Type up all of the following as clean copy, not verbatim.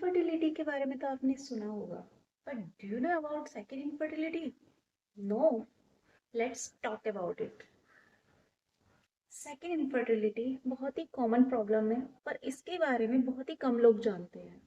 Infertility के बारे में तो आपने सुना होगा, but do you know about second infertility? No, let's talk about it. Second infertility बहुत ही कॉमन प्रॉब्लम है, पर इसके बारे में बहुत ही कम लोग जानते हैं।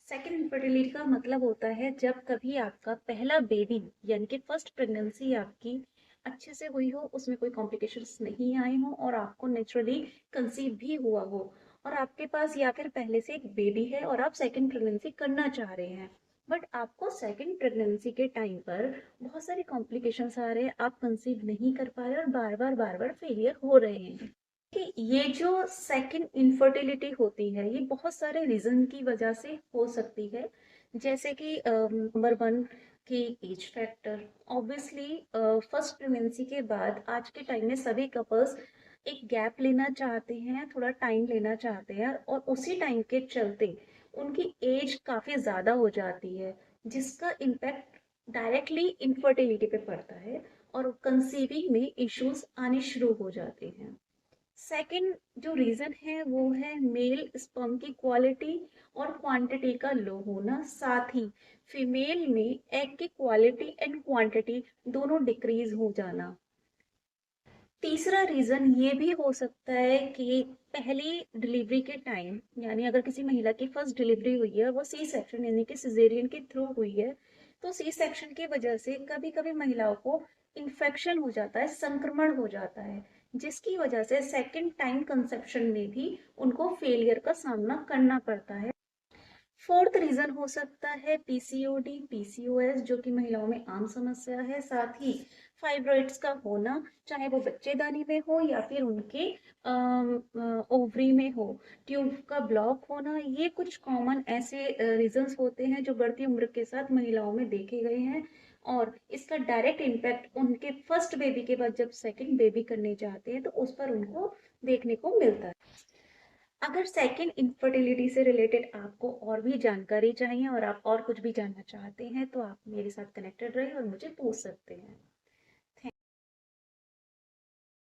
सेकंड इनफर्टिलिटी का मतलब होता है जब कभी आपका पहला बेबी यानी कि फर्स्ट प्रेगनेंसी आपकी अच्छे से हुई हो, उसमें कोई कॉम्प्लिकेशंस नहीं आए हो और आपको नेचुरली कंसीव भी हुआ हो, और आपके पास या फिर पहले से एक बेबी है और आप सेकंड प्रेगनेंसी करना चाह रहे हैं, बट आपको सेकंड प्रेगनेंसी के टाइम पर बहुत सारी कॉम्प्लिकेशंस आ रहे हैं, आप कंसीव नहीं कर पा रहे और बार बार फेलियर हो रहे हैं। कि ये जो सेकंड इनफर्टिलिटी होती है ये बहुत सारे रीजन की वजह से हो सकती है, जैसे कि नंबर वन की age factor. Obviously first pregnancy के बाद आज के टाइम में सभी कपल्स एक गैप लेना चाहते हैं, थोड़ा टाइम लेना चाहते हैं, और उसी टाइम के चलते उनकी एज काफी ज्यादा हो जाती है, जिसका इम्पैक्ट डायरेक्टली इनफर्टिलिटी पे पड़ता है और कंसीविंग में इश्यूज आने शुरू हो जाते हैं। सेकंड जो रीजन है वो है मेल स्पर्म की क्वालिटी और क्वांटिटी का लो होना, साथ ही फीमेल में एग की क्वालिटी एंड क्वांटिटी दोनों डिक्रीज हो जाना। तीसरा रीजन ये भी हो सकता है कि पहली डिलीवरी के टाइम, यानी अगर किसी महिला की फर्स्ट डिलीवरी हुई है वो सी सेक्शन यानी कि सिजेरियन के थ्रू हुई है, तो सी सेक्शन की वजह से कभी कभी महिलाओं को इन्फेक्शन हो जाता है, संक्रमण हो जाता है, जिसकी वजह से सेकंड टाइम कंसेप्शन में भी उनको फेलियर का सामना करना पड़ता है। फोर्थ रीजन हो सकता है पीसीओडी, पीसीओएस, जो कि महिलाओं में आम समस्या है, साथ ही फाइब्रॉइड्स का होना, चाहे वो बच्चेदानी में हो या फिर उनके ओवरी में हो, ट्यूब का ब्लॉक होना। ये कुछ कॉमन ऐसे रीजंस होते हैं जो बढ़ती उम्र के साथ महिलाओं में देखे गए हैं, और इसका डायरेक्ट इम्पैक्ट उनके फर्स्ट बेबी के बाद जब सेकंड बेबी करने जाते हैं तो उस पर उनको देखने को मिलता है। अगर सेकंड इनफर्टिलिटी से रिलेटेड आपको और भी जानकारी चाहिए और आप और कुछ भी जानना चाहते हैं तो आप मेरे साथ कनेक्टेड रहिए और मुझे पूछ सकते हैं।